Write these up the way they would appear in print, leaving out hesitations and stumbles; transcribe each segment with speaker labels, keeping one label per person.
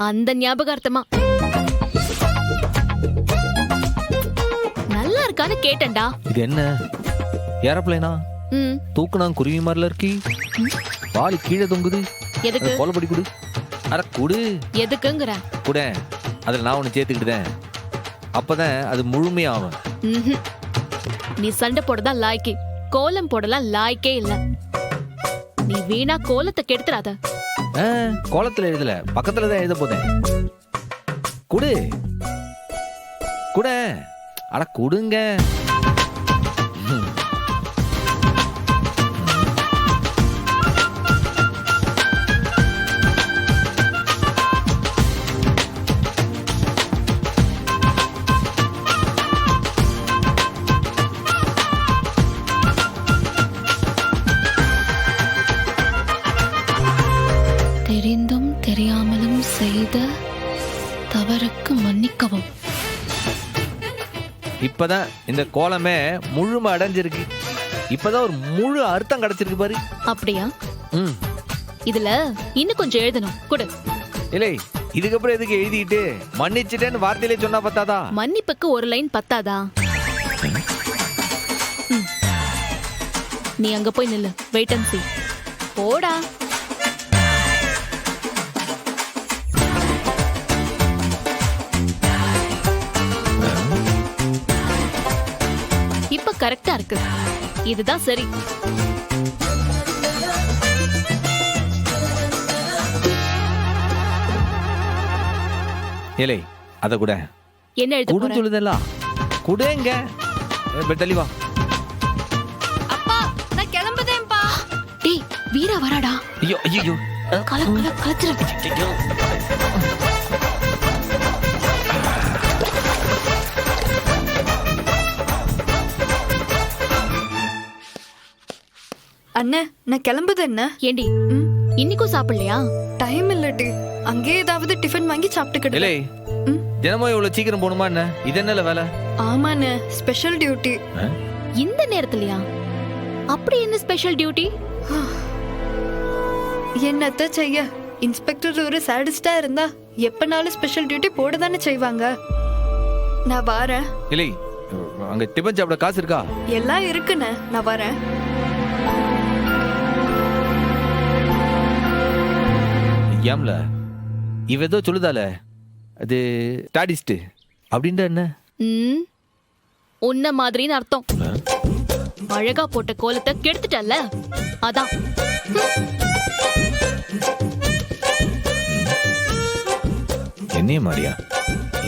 Speaker 1: அந்த ஞாபகார்த்தமா. நல்லா இருக்கான்னு கேட்டேன்டா.
Speaker 2: இது என்ன ஏரோப்ளேனா? தூக்குனா குருவி மாதிரில இருக்கி, வாலி கீழே தொங்குது.
Speaker 1: எதுக்கு?
Speaker 2: கோலப்படி குடு. அட குடு.
Speaker 1: எதுக்குங்கற?
Speaker 2: குட. அதுல நான் ஒன்னு சேர்த்துக்கிட்டேன். அப்பதான் அது முழுமையாகும்.
Speaker 1: நீ சண்டை போடதான் லாய்க்கே, கோலம் போடலாம் லாய்க்கே இல்ல. நீ வீணா கோலத்தை கெடுத்துறாத.
Speaker 2: கோலத்துல எழுதல, பக்கத்துல தான் எழுத போதேன். குடு குட. அட குடுங்க.
Speaker 1: தெரிந்தும் தெரியாமலும் செய்த தவறுக்கு மன்னிக்கவும்.
Speaker 2: இப்பதான் இந்த கோலமே முழுமை அடைஞ்சிருக்கு. இப்பதான் ஒரு முழு அர்த்தம் கிடைச்சிருக்கு பாரு.
Speaker 1: அப்படியா? இதுல இன்னும் கொஞ்சம் எழுதணும். குடு.
Speaker 2: இல்லை, இதுக்கப்புறம் எதுக்கு எழுதிட்டு மன்னிச்சிட்டேன்னு வார்த்தையிலே சொன்னா பத்தாதா?
Speaker 1: மன்னிப்புக்கு ஒரு லைன் பத்தாதா? நீ அங்க போய் நில்லு. Wait and see. போடா. இப்ப கரெக்டா இருக்கு. இதுதான் சரி.
Speaker 2: ஏலே, அத கூட.
Speaker 1: என்ன எழுத
Speaker 2: குடு
Speaker 1: போற?
Speaker 2: சொல்லுதல்ல. குடேங்க. பெட்டலி வா.
Speaker 1: அப்பா, நான் கிளம்புதேன்பா. டேய், வீரா வராடா.
Speaker 2: ஐயோ ஐயோ.
Speaker 1: கலச்சிரு.
Speaker 3: அண்ணே, நான் கிளம்புது என்ன?
Speaker 1: ஏண்டி, இன்னைக்கும் சாப்பிடலையா?
Speaker 3: டைம் இல்லட்டி. அங்கே ஏதாவது டிஃபன் வாங்கி சாப்பிட்டுக்கிட்டு.
Speaker 2: ஏலே, தினமும் இவ்வளவு சீக்கிரம் போணுமா என்ன? இது என்னல வேலை?
Speaker 3: ஆமாண்ணே, ஸ்பெஷல் டியூட்டி.
Speaker 1: இந்த நேரத்துலயா? அப்படி என்ன ஸ்பெஷல் டியூட்டி?
Speaker 3: என்னத்த செய்ய, இன்ஸ்பெக்டர் ஒரு சாடிஸ்டா இருந்தா எப்பனாலும் ஸ்பெஷல் டியூட்டி போட தானே செய்வாங்க. நான் வரேன்.
Speaker 2: இல்லை, அங்க டிபன் சாப்பிட காசு இருக்கா?
Speaker 3: எல்லாம் இருக்குண்ணே, நான் வரேன்.
Speaker 2: ஏம்ல இவ ஏதோ சொல்லுதால, அது ஸ்டாடிஸ்ட் அப்படின்ட்டு என்ன?
Speaker 1: உன்ன மாதிரின்னு அர்த்தம். அழகா போட்ட கோலத்தை கெடுத்துட்டல்ல, அதான்.
Speaker 2: என்னைய மாதிரியா?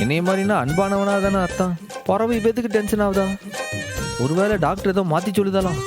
Speaker 2: என்னைய மாதிரினா அன்பானவனா தானே அர்த்தம். பறவை பேத்துக்கு டென்ஷன் ஆகுதா? ஒருவேளை டாக்டர் ஏதோ மாத்தி சொல்லுதாலாம்.